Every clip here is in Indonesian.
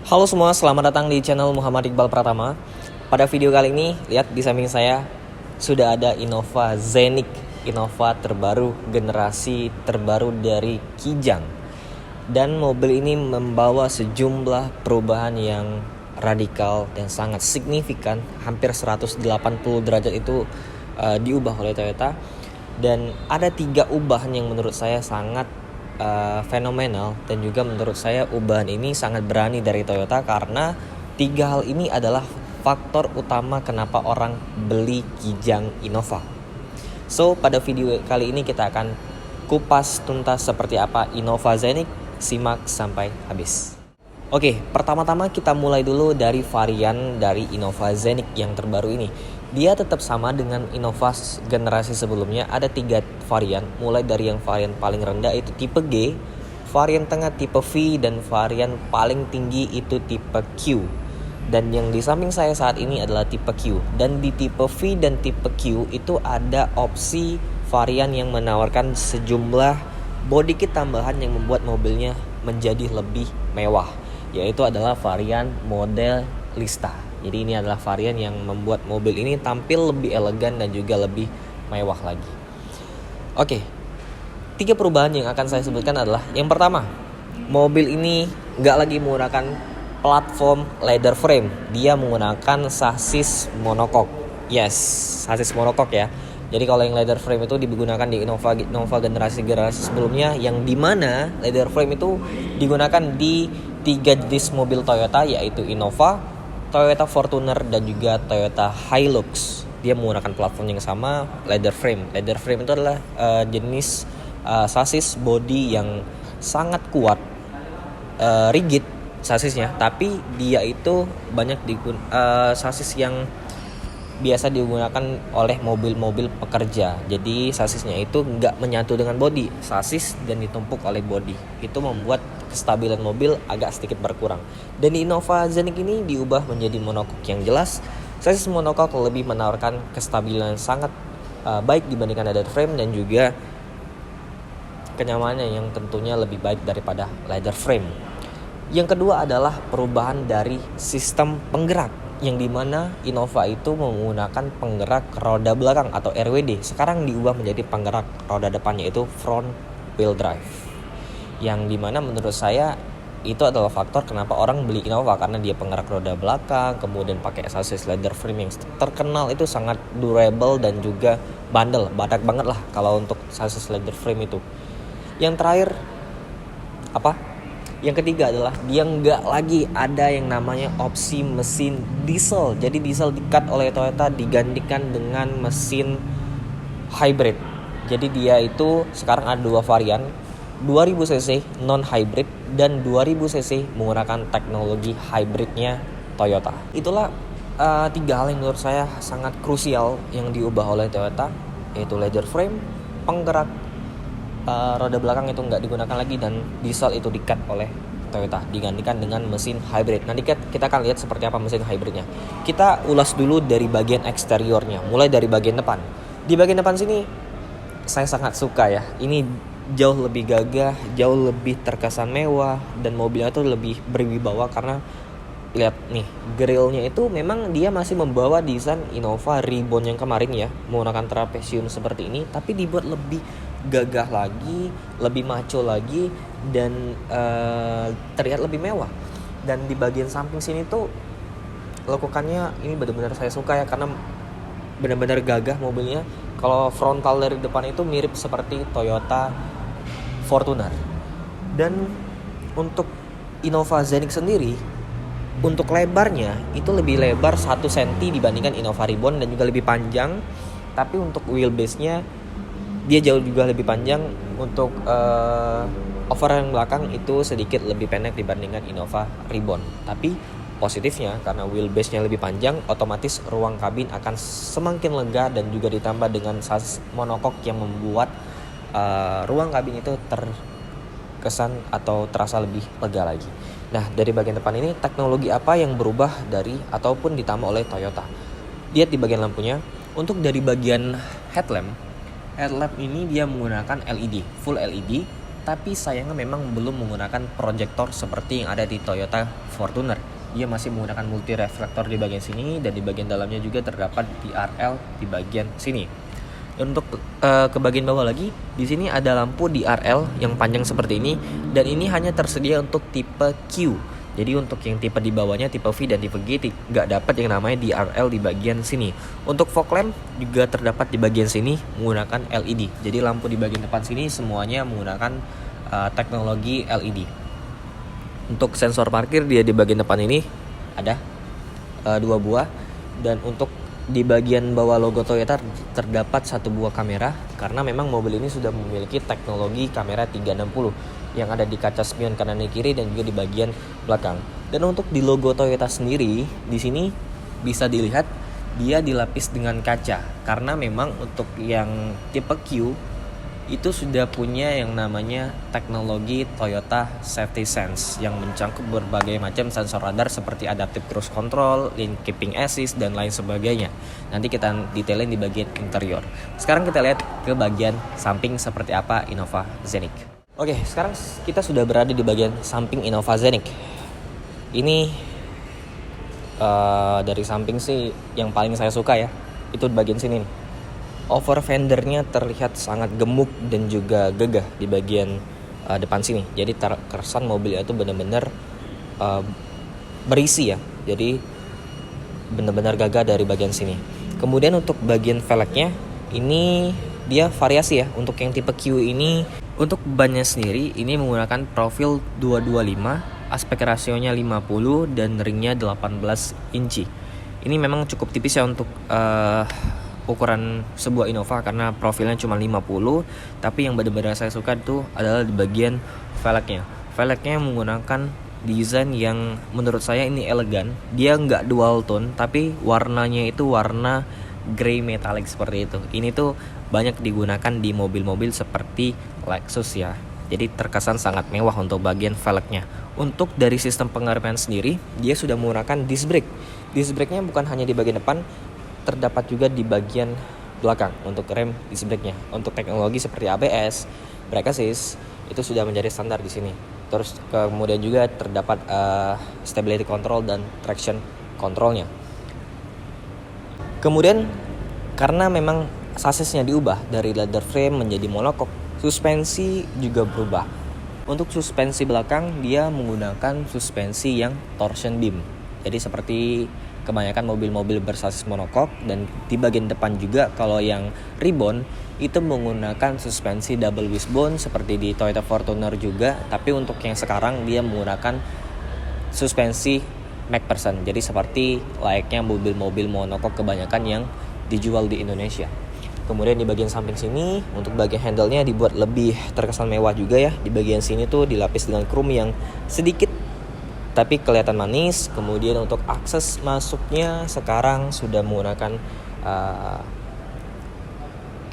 Halo semua, selamat datang di channel Muhammad Iqbal Pratama. Pada video kali ini, lihat di samping saya sudah ada Innova Zenik, Innova terbaru, generasi terbaru dari Kijang. Dan mobil ini membawa sejumlah perubahan yang radikal dan sangat signifikan, hampir 180 derajat itu diubah oleh Toyota. Dan ada 3 ubahan yang menurut saya sangat fenomenal, dan juga menurut saya ubahan ini sangat berani dari Toyota, karena 3 hal ini adalah faktor utama kenapa orang beli Kijang Innova. So, pada video kali ini kita akan kupas tuntas seperti apa Innova Zenik. Simak sampai habis. Oke, pertama-tama kita mulai dulu dari varian dari Innova Zenik yang terbaru ini. Dia tetap sama dengan Innova generasi sebelumnya. Ada 3 varian, mulai dari yang varian paling rendah itu tipe G, varian tengah tipe V, dan varian paling tinggi itu tipe Q. Dan yang di samping saya saat ini adalah tipe Q. Dan di tipe V dan tipe Q itu ada opsi varian yang menawarkan sejumlah body kit tambahan yang membuat mobilnya menjadi lebih mewah, yaitu adalah varian model Lista. Jadi ini adalah varian yang membuat mobil ini tampil lebih elegan dan juga lebih mewah lagi. Oke, 3 perubahan yang akan saya sebutkan adalah, yang pertama, mobil ini nggak lagi menggunakan platform leather frame. Dia menggunakan sasis monocoque. Yes, sasis monocoque ya. Jadi kalau yang leather frame itu digunakan di Innova generasi sebelumnya, yang dimana leather frame itu digunakan di 3 jenis mobil Toyota, yaitu Innova, Toyota Fortuner, dan juga Toyota Hilux. Dia menggunakan platform yang sama, leather frame. Leather frame itu adalah jenis sasis body yang sangat kuat, rigid sasisnya, tapi dia itu banyak sasis yang biasa digunakan oleh mobil-mobil pekerja. Jadi sasisnya itu nggak menyatu dengan bodi, sasis dan ditumpuk oleh bodi. Itu membuat kestabilan mobil agak sedikit berkurang. Dan di Innova Zenik ini diubah menjadi monocoque yang jelas. Sasis monocoque lebih menawarkan kestabilan yang sangat baik dibandingkan leather frame, dan juga kenyamanan yang tentunya lebih baik daripada leather frame. Yang kedua adalah perubahan dari sistem penggerak, yang dimana Innova itu menggunakan penggerak roda belakang atau RWD. Sekarang diubah menjadi penggerak roda depannya, yaitu front wheel drive. Yang dimana menurut saya itu adalah faktor kenapa orang beli Innova, karena dia penggerak roda belakang, kemudian pakai sasis leather frame yang terkenal itu sangat durable dan juga bandel, badak banget lah kalau untuk sasis leather frame itu. Yang terakhir apa? Yang ketiga adalah dia nggak lagi ada yang namanya opsi mesin diesel. Jadi diesel di-cut oleh Toyota digantikan dengan mesin hybrid. Jadi dia itu sekarang ada 2 varian, 2000 cc non-hybrid dan 2000 cc menggunakan teknologi hybridnya Toyota. Itulah 3 hal yang menurut saya sangat krusial yang diubah oleh Toyota, yaitu leather frame, penggerak roda belakang itu nggak digunakan lagi, dan diesel itu di-cut oleh Toyota digantikan dengan mesin hybrid. Nanti kita akan lihat seperti apa mesin hybridnya. Kita ulas dulu dari bagian eksteriornya, mulai dari bagian depan. Di bagian depan sini saya sangat suka ya. Ini jauh lebih gagah, jauh lebih terkesan mewah, dan mobilnya itu lebih berwibawa karena lihat nih, grillnya itu memang dia masih membawa desain Innova Reborn yang kemarin ya, menggunakan trapesium seperti ini, tapi dibuat lebih gagah lagi, lebih maco lagi, dan terlihat lebih mewah. Dan di bagian samping sini tuh lekukannya ini benar-benar saya suka ya, karena benar-benar gagah mobilnya. Kalau frontal dari depan itu mirip seperti Toyota Fortuner. Dan untuk Innova Zenik sendiri, untuk lebarnya itu lebih lebar 1 cm dibandingkan Innova Reborn, dan juga lebih panjang. Tapi untuk wheelbase-nya dia jauh juga lebih panjang. Untuk overhang belakang itu sedikit lebih pendek dibandingkan Innova Reborn. Tapi positifnya, karena wheelbase-nya lebih panjang, otomatis ruang kabin akan semakin lega, dan juga ditambah dengan sasis monocoque yang membuat ruang kabin itu terkesan atau terasa lebih lega lagi. Nah, dari bagian depan ini teknologi apa yang berubah dari ataupun ditambah oleh Toyota? Lihat di bagian lampunya. Untuk dari bagian headlamp ini dia menggunakan LED, full LED, tapi sayangnya memang belum menggunakan proyektor seperti yang ada di Toyota Fortuner. Dia masih menggunakan multi reflektor di bagian sini, dan di bagian dalamnya juga terdapat DRL di bagian sini. Dan untuk ke bagian bawah lagi, di sini ada lampu DRL yang panjang seperti ini, dan ini hanya tersedia untuk tipe Q. Jadi untuk yang tipe di bawahnya, tipe V dan tipe G, nggak dapat yang namanya DRL di bagian sini. Untuk fog lamp juga terdapat di bagian sini menggunakan LED. Jadi lampu di bagian depan sini semuanya menggunakan teknologi LED. Untuk sensor parkir dia di bagian depan ini ada 2 buah, dan untuk di bagian bawah logo Toyota terdapat 1 buah kamera, karena memang mobil ini sudah memiliki teknologi kamera 360 yang ada di kaca spion kanan dan kiri dan juga di bagian belakang. Dan untuk di logo Toyota sendiri, di sini bisa dilihat dia dilapis dengan kaca, karena memang untuk yang tipe Q itu sudah punya yang namanya teknologi Toyota Safety Sense yang mencangkup berbagai macam sensor radar seperti adaptive cruise control, lane keeping assist, dan lain sebagainya. Nanti kita detailin di bagian interior. Sekarang kita lihat ke bagian samping seperti apa Innova Xenic. Oke, sekarang kita sudah berada di bagian samping Innova Xenic. Ini dari samping sih yang paling saya suka ya, itu di bagian sini nih. Over fendernya terlihat sangat gemuk dan juga gagah di bagian depan sini. Jadi kesan mobilnya itu benar-benar berisi ya. Jadi benar-benar gagah dari bagian sini. Kemudian untuk bagian velgnya ini dia variasi ya. Untuk yang tipe Q ini, untuk bannya sendiri ini menggunakan profil 225, aspek rasionya 50 dan ringnya 18 inci. Ini memang cukup tipis ya untuk ukuran sebuah Innova, karena profilnya cuma 50. Tapi yang benar-benar saya suka itu adalah di bagian velgnya. Velgnya menggunakan desain yang menurut saya ini elegan. Dia nggak dual tone, tapi warnanya itu warna grey metallic seperti itu. Ini tuh banyak digunakan di mobil-mobil seperti Lexus ya. Jadi terkesan sangat mewah untuk bagian velgnya. Untuk dari sistem pengereman sendiri, dia sudah menggunakan disc brake. Disc brake-nya bukan hanya di bagian depan, terdapat juga di bagian belakang untuk rem disc brake-nya. Untuk teknologi seperti ABS, brake assist itu sudah menjadi standar di sini. Terus kemudian juga terdapat stability control dan traction control-nya. Kemudian karena memang sasisnya diubah dari leather frame menjadi monocoque, suspensi juga berubah. Untuk suspensi belakang dia menggunakan suspensi yang torsion beam. Jadi seperti kebanyakan mobil-mobil bersasis monocoque, dan di bagian depan juga kalau yang ribbon itu menggunakan suspensi double wishbone seperti di Toyota Fortuner juga, tapi untuk yang sekarang dia menggunakan suspensi McPherson. Jadi seperti layaknya mobil-mobil monocoque kebanyakan yang dijual di Indonesia. Kemudian di bagian samping sini untuk bagian handle-nya dibuat lebih terkesan mewah juga ya. Di bagian sini tuh dilapis dengan chrome yang sedikit tapi kelihatan manis. Kemudian untuk akses masuknya sekarang sudah menggunakan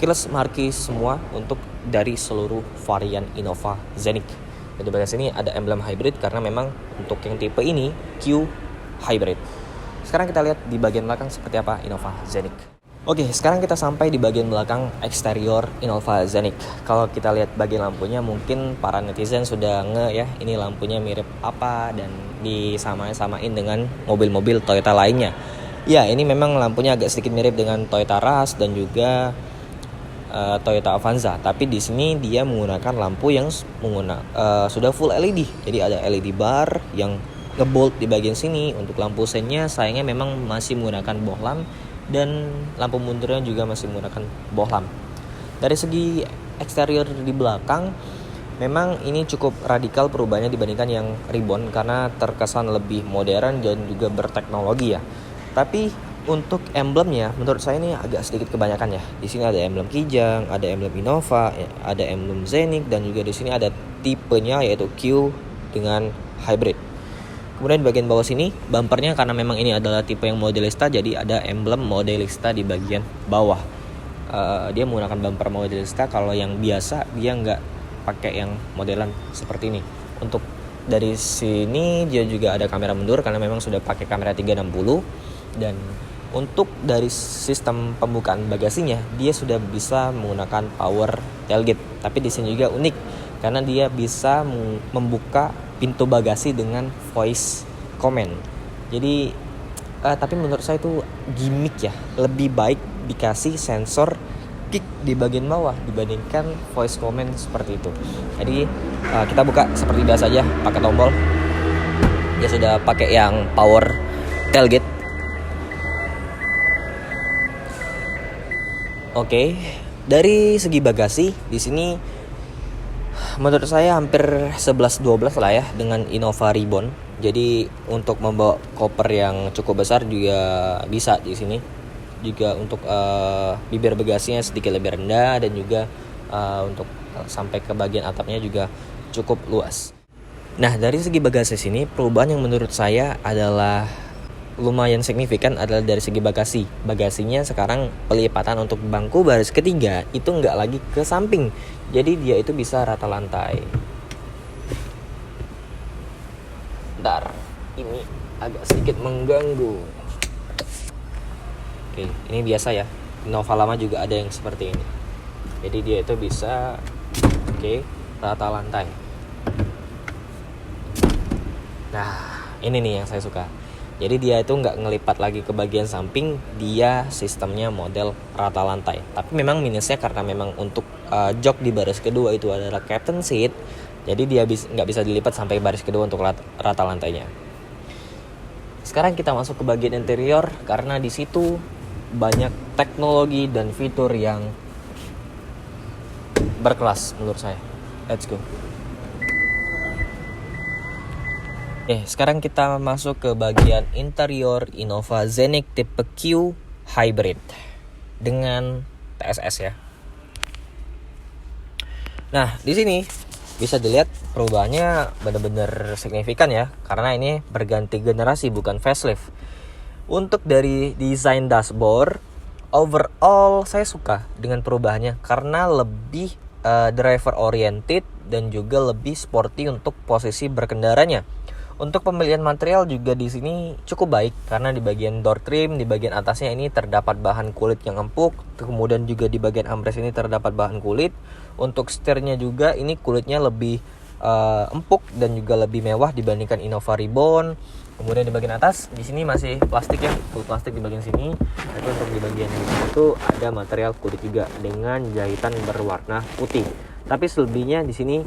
keyless marquee semua untuk dari seluruh varian Innova Xenic. Dan di bagian sini ada emblem hybrid karena memang untuk yang tipe ini Q hybrid. Sekarang kita lihat di bagian belakang seperti apa Innova Xenic. Oke, sekarang kita sampai di bagian belakang eksterior Innova Xenic. Kalau kita lihat bagian lampunya, mungkin para netizen sudah ya, ini lampunya mirip apa dan disamain dengan mobil-mobil Toyota lainnya. Ya, ini memang lampunya agak sedikit mirip dengan Toyota Rush dan juga Toyota Avanza. Tapi di sini dia menggunakan lampu yang sudah full LED. Jadi ada LED bar yang ngebolt di bagian sini. Untuk lampu sennya sayangnya memang masih menggunakan bohlam, dan lampu mundurnya juga masih menggunakan bohlam. Dari segi eksterior di belakang, memang ini cukup radikal perubahannya dibandingkan yang ribbon karena terkesan lebih modern dan juga berteknologi ya. Tapi untuk emblemnya menurut saya ini agak sedikit kebanyakan ya. Di sini ada emblem Kijang, ada emblem Innova, ada emblem Xenic, dan juga di sini ada tipenya yaitu Q dengan hybrid. Kemudian di bagian bawah sini bumpernya karena memang ini adalah tipe yang modelista, jadi ada emblem modelista di bagian bawah. Dia menggunakan bumper modelista. Kalau yang biasa dia nggak pakai yang modelan seperti ini. Untuk dari sini dia juga ada kamera mundur karena memang sudah pakai kamera 360. Dan untuk dari sistem pembukaan bagasinya dia sudah bisa menggunakan power tailgate. Tapi di sini juga unik karena dia bisa membuka pintu bagasi dengan voice command. Jadi tapi menurut saya itu gimmick ya, lebih baik dikasih sensor kick di bagian bawah dibandingkan voice command seperti itu. Jadi kita buka seperti biasa aja pakai tombol. Dia sudah pakai yang power tailgate. Oke, dari segi bagasi di sini menurut saya hampir 11-12 lah ya dengan Innova Reborn. Jadi untuk membawa koper yang cukup besar juga bisa di sini. Juga untuk bibir bagasinya sedikit lebih rendah dan juga untuk sampai ke bagian atapnya juga cukup luas. Nah, dari segi bagasi sini perubahan yang menurut saya adalah lumayan signifikan adalah dari segi bagasi. Bagasinya sekarang pelipatan untuk bangku baris ketiga itu nggak lagi ke samping. Jadi dia itu bisa rata lantai. Bentar, ini agak sedikit mengganggu. Oke, ini biasa ya. Innova lama juga ada yang seperti ini. Jadi dia itu bisa rata lantai. Nah, ini nih yang saya suka. Jadi dia itu nggak ngelipat lagi ke bagian samping, dia sistemnya model rata lantai. Tapi memang minusnya karena memang untuk jok di baris kedua itu adalah captain seat, jadi dia nggak bisa dilipat sampai baris kedua untuk rata lantainya. Sekarang kita masuk ke bagian interior karena di situ banyak teknologi dan fitur yang berkelas menurut saya. Let's go. Sekarang kita masuk ke bagian interior Innova Scenic tipe Q Hybrid dengan TSS ya. Nah, di sini bisa dilihat perubahannya benar-benar signifikan ya, karena ini berganti generasi bukan facelift. Untuk dari desain dashboard, overall saya suka dengan perubahannya karena lebih driver oriented dan juga lebih sporty untuk posisi berkendaranya. Untuk pemilihan material juga di sini cukup baik karena di bagian door trim, di bagian atasnya ini terdapat bahan kulit yang empuk, kemudian juga di bagian armrest ini terdapat bahan kulit. Untuk setirnya juga ini kulitnya lebih empuk dan juga lebih mewah dibandingkan Innova Reborn. Kemudian di bagian atas di sini masih plastik ya, full plastik di bagian sini. Tapi untuk di bagian itu ada material kulit juga dengan jahitan berwarna putih. Tapi selebihnya di sini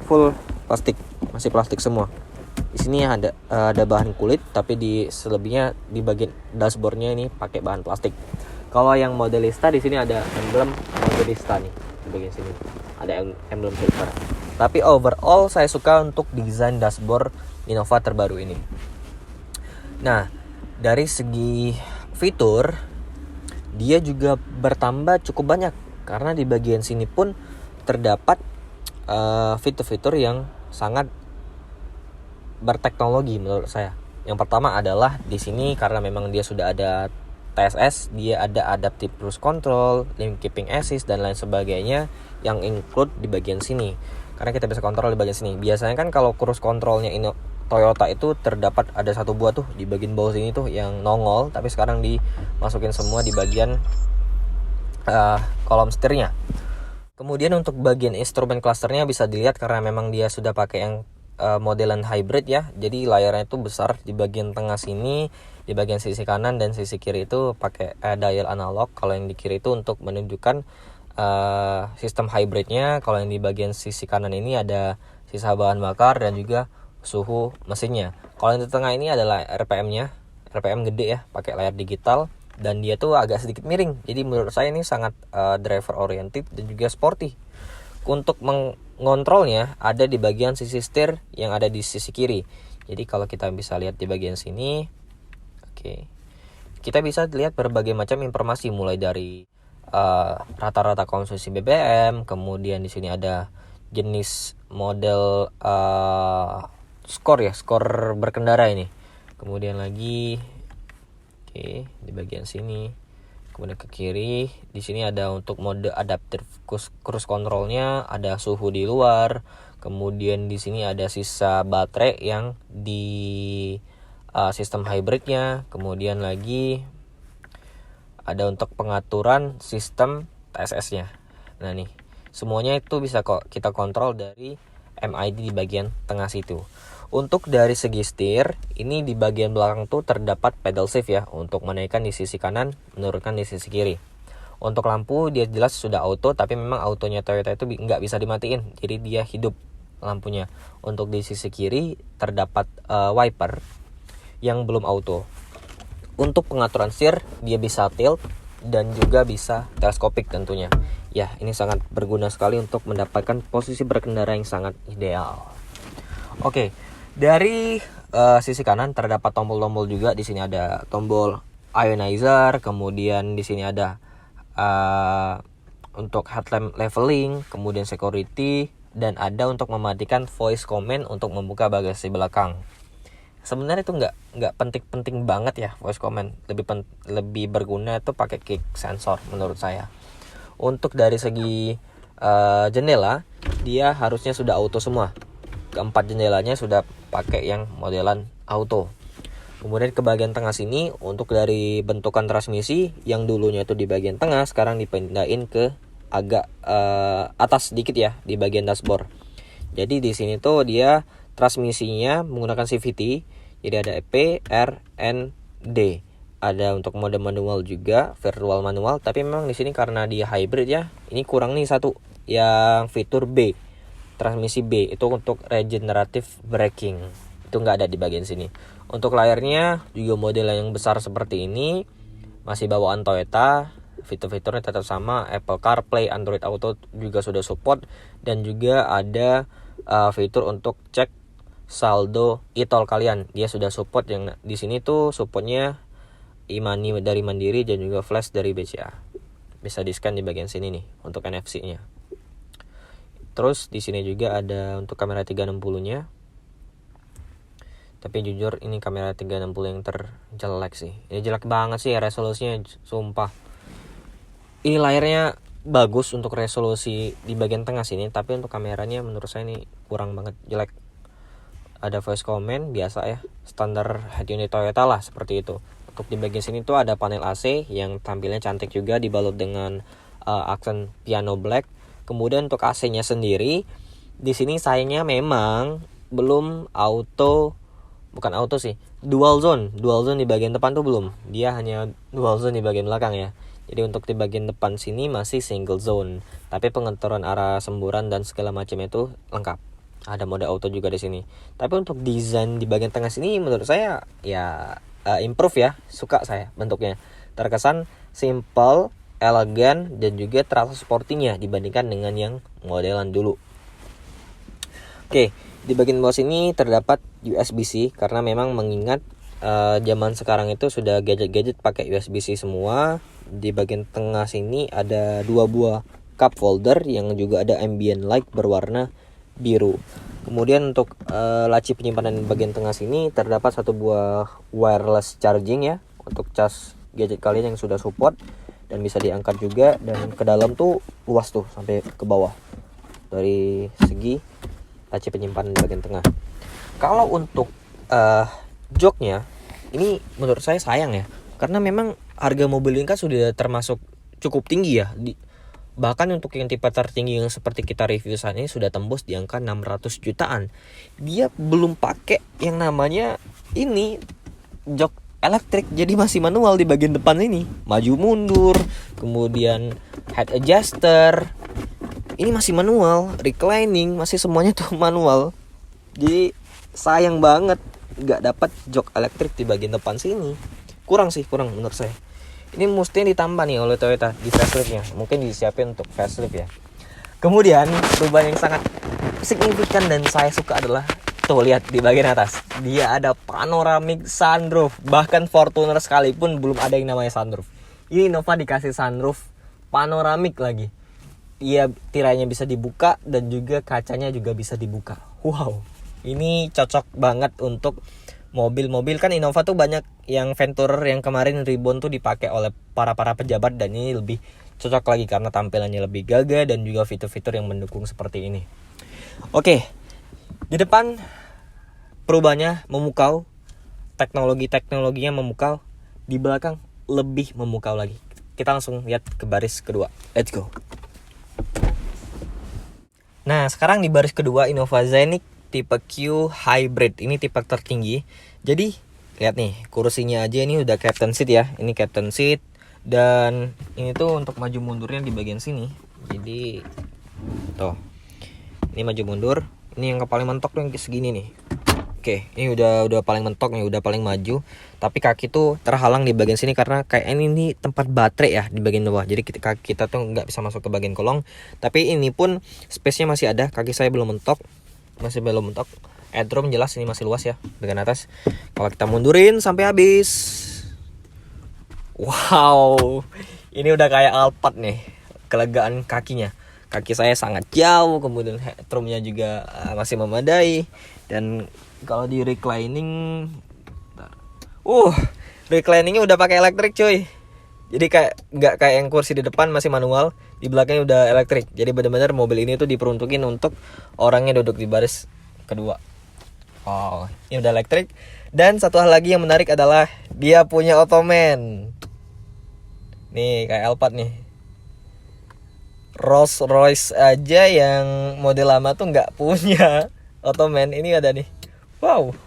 full plastik, masih plastik semua. Di sini ada bahan kulit, tapi di selebihnya di bagian dashboardnya ini pakai bahan plastik. Kalau yang modelista di sini ada emblem modelista nih di bagian sini, ada emblem silver. Tapi overall saya suka untuk desain dashboard Innova terbaru ini. Nah, dari segi fitur dia juga bertambah cukup banyak karena di bagian sini pun terdapat fitur-fitur yang sangat berteknologi menurut saya. Yang pertama adalah di sini karena memang dia sudah ada TSS, dia ada adaptive cruise control, lane keeping assist dan lain sebagainya yang include di bagian sini. Karena kita bisa kontrol di bagian sini. Biasanya kan kalau cruise controlnya ini Toyota itu terdapat ada satu buah tuh di bagian bawah sini tuh yang nongol, tapi sekarang dimasukin semua di bagian kolom setirnya. Kemudian untuk bagian instrumen clusternya bisa dilihat karena memang dia sudah pakai yang modelan hybrid ya. Jadi layarnya itu besar di bagian tengah sini, di bagian sisi kanan dan sisi kiri itu pakai dial analog. Kalau yang di kiri itu untuk menunjukkan sistem hybridnya. Kalau yang di bagian sisi kanan ini ada sisa bahan bakar dan juga suhu mesinnya. Kalau yang di tengah ini adalah RPM-nya, RPM gede ya, pakai layar digital dan dia tuh agak sedikit miring. Jadi menurut saya ini sangat driver oriented dan juga sporty. Untuk mengontrolnya ada di bagian sisi setir yang ada di sisi kiri. Jadi kalau kita bisa lihat di bagian sini, kita bisa lihat berbagai macam informasi mulai dari rata-rata konsumsi BBM, kemudian di sini ada jenis model skor berkendara ini. Kemudian lagi di bagian sini. Kemudian ke kiri, di sini ada untuk mode adaptive cruise controlnya, ada suhu di luar. Kemudian di sini ada sisa baterai yang di sistem hybridnya. Kemudian lagi ada untuk pengaturan sistem TSS-nya. Nah nih, Semuanya itu bisa kok kita kontrol dari MID di bagian tengah situ. Untuk dari segi setir, ini di bagian belakang tuh terdapat pedal shift ya, untuk menaikkan di sisi kanan, menurunkan di sisi kiri. Untuk lampu dia jelas sudah auto, tapi memang autonya Toyota itu nggak bisa dimatiin, jadi dia hidup lampunya. Untuk di sisi kiri terdapat wiper yang belum auto. Untuk pengaturan setir dia bisa tilt dan juga bisa teleskopik tentunya. Ya, ini sangat berguna sekali untuk mendapatkan posisi berkendara yang sangat ideal. Oke, dari sisi kanan terdapat tombol-tombol juga. Di sini ada tombol ionizer, kemudian di sini ada untuk headlamp leveling, kemudian security, dan ada untuk mematikan voice command untuk membuka bagasi belakang. Sebenarnya itu nggak penting banget ya voice command. Lebih berguna itu pakai kick sensor menurut saya. Untuk dari segi jendela, dia harusnya sudah auto semua. Keempat jendelanya sudah pakai yang modelan auto. Kemudian ke bagian tengah sini, untuk dari bentukan transmisi yang dulunya itu di bagian tengah, sekarang dipindahin ke agak atas sedikit ya, di bagian dashboard. Jadi di sini tuh dia transmisinya menggunakan CVT. Jadi ada P, R, N, D. Ada untuk mode manual juga, virtual manual. Tapi memang di sini karena dia hybrid ya, ini kurang nih satu, yang fitur B. Transmisi B itu untuk regenerative braking, itu nggak ada di bagian sini. Untuk layarnya juga model yang besar seperti ini, masih bawaan Toyota. Fitur-fiturnya tetap sama, Apple CarPlay, Android Auto juga sudah support, dan juga ada fitur untuk cek saldo e-tol kalian, dia sudah support. Yang di sini tuh supportnya e-money dari Mandiri dan juga flash dari BCA. Bisa di-scan di bagian sini nih untuk NFC-nya. Terus di sini juga ada untuk kamera 360-nya. Tapi jujur ini kamera 360 yang terjelek sih. Ini jelek banget sih ya resolusinya, sumpah. Ini layarnya bagus untuk resolusi di bagian tengah sini, tapi untuk kameranya menurut saya ini kurang banget, jelek. Ada voice command biasa ya, standar head unit Toyota lah seperti itu. Untuk di bagian sini tuh ada panel AC yang tampilnya cantik juga, dibalut dengan aksen piano black. Kemudian untuk AC-nya sendiri, di sini sayangnya memang belum dual zone di bagian depan tuh belum. Dia hanya dual zone di bagian belakang ya. Jadi untuk di bagian depan sini masih single zone, tapi pengaturan arah semburan dan segala macam itu lengkap. Ada mode auto juga di sini. Tapi untuk desain di bagian tengah sini menurut saya ya improve ya, suka saya bentuknya. Terkesan simple, elegan, dan juga terasa sportinya dibandingkan dengan yang modelan dulu. Oke, di bagian bawah sini terdapat USB-C karena memang mengingat zaman sekarang itu sudah gadget-gadget pakai USB-C semua. Di bagian tengah sini ada 2 buah cup holder yang juga ada ambient light berwarna biru. Kemudian untuk laci penyimpanan di bagian tengah sini terdapat 1 buah wireless charging ya, untuk cas gadget kalian yang sudah support, dan bisa diangkat juga, dan ke dalam tuh luas tuh sampai ke bawah dari segi laci penyimpanan di bagian tengah. Kalau untuk joknya ini menurut saya sayang ya, karena memang harga mobil ini kan sudah termasuk cukup tinggi ya. Bahkan untuk yang tipe tertinggi yang seperti kita review saat ini sudah tembus di angka 600 jutaan. Dia belum pakai yang namanya ini jok elektrik, jadi masih manual di bagian depan ini, maju mundur, kemudian head adjuster ini masih manual, reclining masih semuanya tuh manual. Jadi sayang banget nggak dapat jok elektrik di bagian depan sini. Kurang menurut saya. Ini mestinya ditambah nih oleh Toyota di faceliftnya. Mungkin disiapin untuk facelift ya. Kemudian perubahan yang sangat signifikan dan saya suka adalah, tuh lihat di bagian atas, dia ada panoramic sunroof. Bahkan Fortuner sekalipun belum ada yang namanya sunroof. Ini Innova dikasih sunroof panoramik lagi. Dia tirainya bisa dibuka dan juga kacanya juga bisa dibuka. Wow, ini cocok banget untuk mobil-mobil. Kan Innova tuh banyak yang Venturer yang kemarin Ribbon tuh dipakai oleh para pejabat, dan ini lebih cocok lagi karena tampilannya lebih gagah dan juga fitur-fitur yang mendukung seperti ini. Oke, di depan perubahannya memukau, teknologinya memukau, di belakang lebih memukau lagi. Kita langsung lihat ke baris kedua. Let's go. Nah, sekarang di baris kedua Innova Zenith tipe Q Hybrid. Ini tipe tertinggi. Jadi, lihat nih, kursinya aja ini udah captain seat ya. Ini captain seat dan ini tuh untuk maju mundurnya di bagian sini. Jadi, tuh. Ini maju mundur. Ini yang paling mentok yang segini nih. Oke, ini udah paling mentok nih, udah paling maju. Tapi kaki tuh terhalang di bagian sini karena kayak ini tempat baterai ya di bagian bawah. Jadi kaki kita tuh nggak bisa masuk ke bagian kolong. Tapi ini pun space-nya masih ada. Kaki saya belum mentok, masih belum mentok. Headroom jelas ini masih luas ya bagian atas. Kalau kita mundurin sampai habis, wow, ini udah kayak Alphard nih, kelegaan kakinya. Kaki saya sangat jauh, kemudian headroomnya juga masih memadai. Dan kalau di reclining, recliningnya udah pakai elektrik cuy. Jadi kayak nggak kayak yang kursi di depan masih manual, di belakangnya udah elektrik. Jadi benar-benar mobil ini tuh diperuntukin untuk orangnya duduk di baris kedua. Oh, ini udah elektrik. Dan satu hal lagi yang menarik adalah dia punya Ottoman. Nih kayak Alphard nih. Rolls Royce aja yang model lama tuh nggak punya Ottoman, ini ada nih. Wow.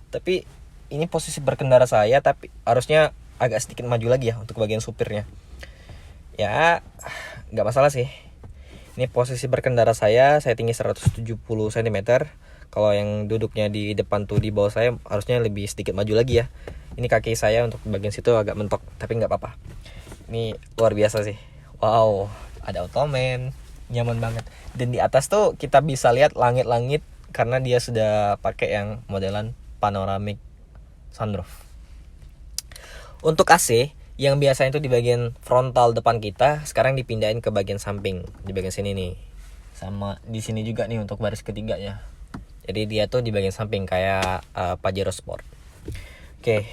Tapi ini posisi berkendara saya, tapi harusnya agak sedikit maju lagi ya untuk bagian supirnya. Ya, nggak masalah sih. Ini posisi berkendara saya tinggi 170 cm. Kalau yang duduknya di depan tuh di bawah saya harusnya lebih sedikit maju lagi ya. Ini kaki saya untuk bagian situ agak mentok, tapi nggak apa-apa. Ini luar biasa sih. Wow, ada Ottoman, nyaman banget. Dan di atas tuh kita bisa lihat langit-langit karena dia sudah pakai yang modelan panoramic sunroof. Untuk AC yang biasanya itu di bagian frontal depan kita, sekarang dipindahin ke bagian samping di bagian sini nih. Sama di sini juga nih untuk baris ketiganya. Jadi dia tuh di bagian samping kayak Pajero Sport. Oke.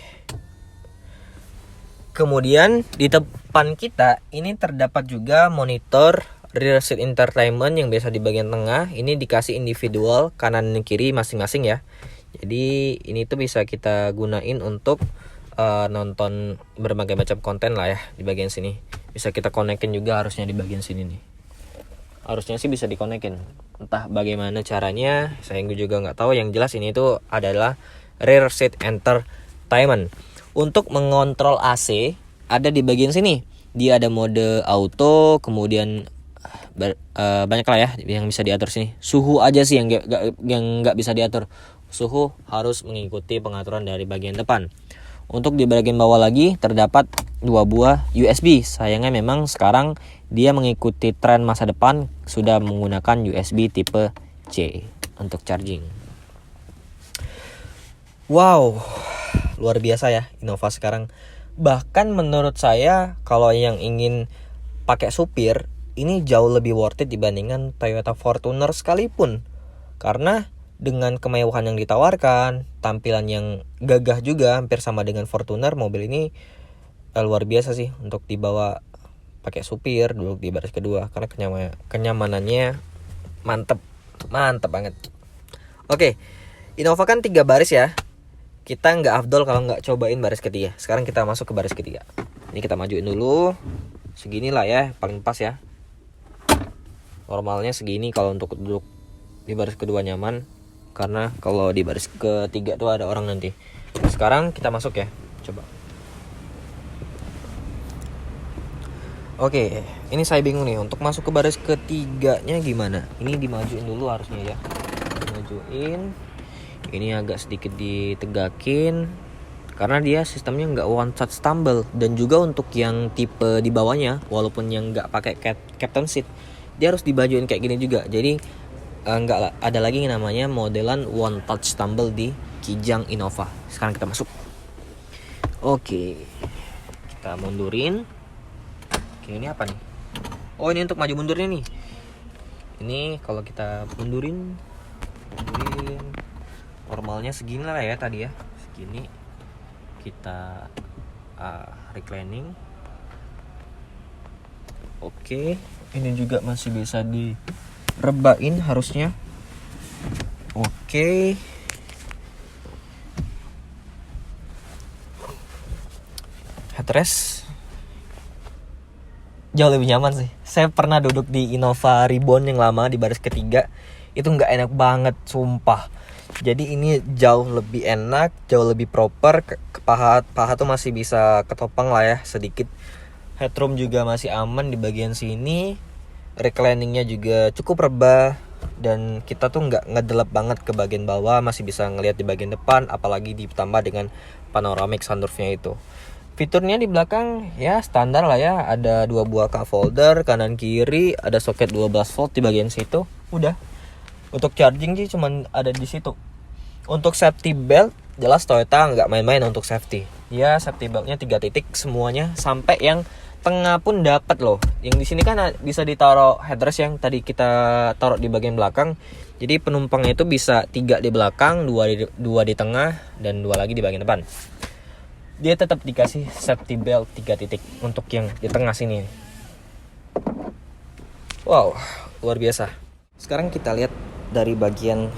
Kemudian di depan kita ini terdapat juga monitor rear seat entertainment yang biasa di bagian tengah. Ini dikasih individual kanan dan kiri masing-masing ya. Jadi ini tuh bisa kita gunain untuk nonton berbagai macam konten lah ya di bagian sini. Bisa kita konekin juga harusnya di bagian sini nih. Harusnya sih bisa dikonekin. Entah bagaimana caranya, saya juga nggak tahu. Yang jelas ini tuh adalah rear seat entertainment. Untuk mengontrol AC ada di bagian sini. Dia ada mode auto, kemudian banyak lah ya yang bisa diatur sini. Suhu aja sih yang nggak bisa diatur. Suhu harus mengikuti pengaturan dari bagian depan. Untuk di bagian bawah lagi terdapat 2 buah USB. Sayangnya memang sekarang dia mengikuti tren masa depan, sudah menggunakan USB tipe C untuk charging. Wow, luar biasa ya Innova sekarang. Bahkan menurut saya kalau yang ingin pakai supir ini jauh lebih worth it dibandingkan Toyota Fortuner sekalipun. Karena dengan kemewahan yang ditawarkan, tampilan yang gagah juga hampir sama dengan Fortuner, mobil ini luar biasa sih untuk dibawa pakai supir, duduk di baris kedua karena kenyamanannya mantep banget. Oke, Innova kan 3 baris ya. Kita nggak afdol kalau nggak cobain baris ketiga. Sekarang kita masuk ke baris ketiga. Ini kita majuin dulu. Segini lah ya, paling pas ya. Normalnya segini kalau untuk duduk di baris kedua nyaman. Karena kalau di baris ketiga tuh ada orang nanti. Sekarang kita masuk ya. Coba. Oke, ini saya bingung nih. Untuk masuk ke baris ketiganya gimana? Ini dimajuin dulu harusnya ya. Dimajuin. Ini agak sedikit ditegakin karena dia sistemnya nggak one touch tumble. Dan juga untuk yang tipe di bawahnya, walaupun yang nggak pakai captain seat, dia harus dibajuin kayak gini juga. Jadi nggak ada lagi yang namanya modelan one touch tumble di Kijang Innova. Sekarang kita masuk. Oke, kita mundurin. Oke, ini apa nih? Oh, ini untuk maju mundurnya nih. Ini kalau kita mundurin normalnya segini lah ya tadi ya, segini. Kita reclining. Oke, ini juga masih bisa direbain harusnya. Oke. Headrest. jauh lebih nyaman sih. Saya pernah duduk di Innova Reborn yang lama di baris ketiga. Itu nggak enak banget, sumpah. Jadi ini jauh lebih enak, jauh lebih proper. Paha tuh masih bisa ketopang lah ya sedikit. Headroom juga masih aman di bagian sini. Recliningnya juga cukup rebah. Dan kita tuh nggak ngedelep banget ke bagian bawah, masih bisa ngelihat di bagian depan. Apalagi ditambah dengan panoramic sunroofnya itu. Fiturnya di belakang ya standar lah ya. Ada 2 buah cup holder kanan kiri, ada soket 12 volt di bagian situ. Udah. Untuk charging sih cuman ada di situ. Untuk safety belt jelas Toyota nggak main-main untuk safety. Ya safety beltnya 3 titik semuanya, sampai yang tengah pun dapat loh. Yang di sini kan bisa ditaruh headrest yang tadi kita taruh di bagian belakang. Jadi penumpangnya itu bisa 3 di belakang, 2 di tengah, dan 2 lagi di bagian depan. Dia tetap dikasih safety belt 3 titik untuk yang di tengah sini. Wow, luar biasa. Sekarang kita lihat dari bagian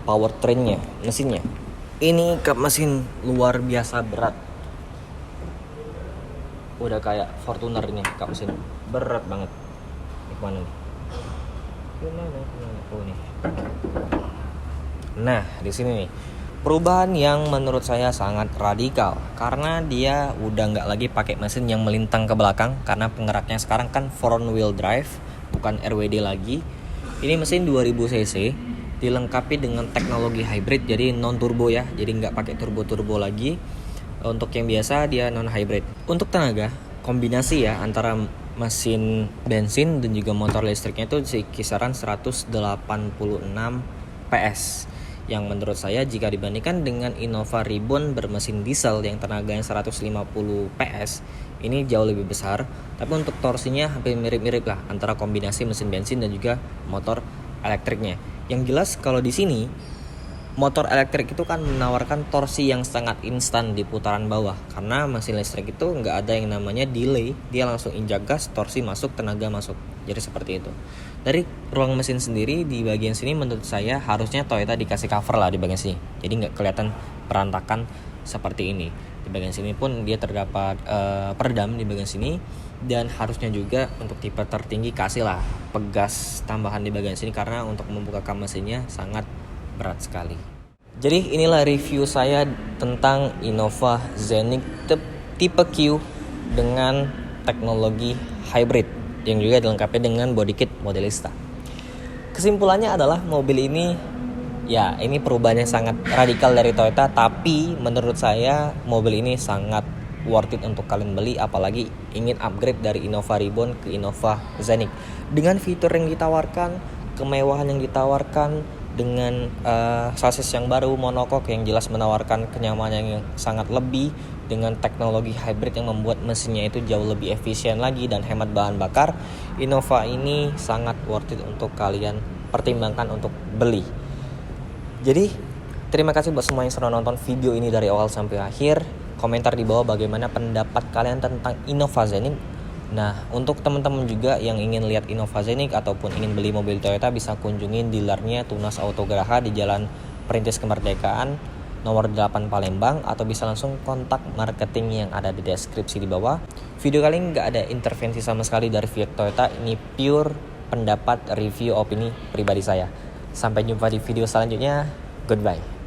powertrainnya, mesinnya. Ini kap mesin luar biasa berat. Udah kayak Fortuner ini kap mesin. Berat banget. Ini kemana nih? Oh nih. Nah, di sini nih. Perubahan yang menurut saya sangat radikal karena dia udah nggak lagi pakai mesin yang melintang ke belakang, karena penggeraknya sekarang kan front wheel drive, bukan RWD lagi. Ini mesin 2000 cc dilengkapi dengan teknologi hybrid, jadi non turbo ya, jadi nggak pakai turbo lagi. Untuk yang biasa dia non hybrid. Untuk tenaga kombinasi ya antara mesin bensin dan juga motor listriknya itu kisaran 186 PS. Yang menurut saya jika dibandingkan dengan Innova Reborn bermesin diesel yang tenaganya 150 PS, ini jauh lebih besar. Tapi untuk torsinya hampir mirip-mirip lah antara kombinasi mesin bensin dan juga motor elektriknya. Yang jelas kalau di sini motor elektrik itu kan menawarkan torsi yang sangat instan di putaran bawah, karena mesin listrik itu nggak ada yang namanya delay, dia langsung injak gas, torsi masuk, tenaga masuk. Jadi seperti itu. Dari ruang mesin sendiri di bagian sini menurut saya harusnya Toyota dikasih cover lah di bagian sini, jadi nggak kelihatan berantakan seperti ini. Di bagian sini pun dia terdapat peredam di bagian sini, dan harusnya juga untuk tipe tertinggi kasih lah pegas tambahan di bagian sini, karena untuk membuka kap mesinnya sangat berat sekali. Jadi inilah review saya tentang Innova Zenith tipe Q dengan teknologi hybrid yang juga dilengkapi dengan body kit Modelista. Kesimpulannya adalah mobil ini ya ini perubahannya sangat radikal dari Toyota, tapi menurut saya mobil ini sangat worth it untuk kalian beli, apalagi ingin upgrade dari Innova Reborn ke Innova Zenith. Dengan fitur yang ditawarkan, kemewahan yang ditawarkan, dengan sasis yang baru monocoque yang jelas menawarkan kenyamanan yang sangat lebih, dengan teknologi hybrid yang membuat mesinnya itu jauh lebih efisien lagi dan hemat bahan bakar, Innova ini sangat worth it untuk kalian pertimbangkan untuk beli. Jadi terima kasih buat semua yang sudah nonton video ini dari awal sampai akhir. Komentar di bawah bagaimana pendapat kalian tentang Innova Zenith. Nah, untuk teman-teman juga yang ingin lihat Innova Zenith ataupun ingin beli mobil Toyota, bisa kunjungin dealernya Tunas Autograha di Jalan Perintis Kemerdekaan nomor 8 Palembang, atau bisa langsung kontak marketing yang ada di deskripsi di bawah. Video kali ini nggak ada intervensi sama sekali dari pihak Toyota, ini pure pendapat review opini pribadi saya. Sampai jumpa di video selanjutnya, goodbye.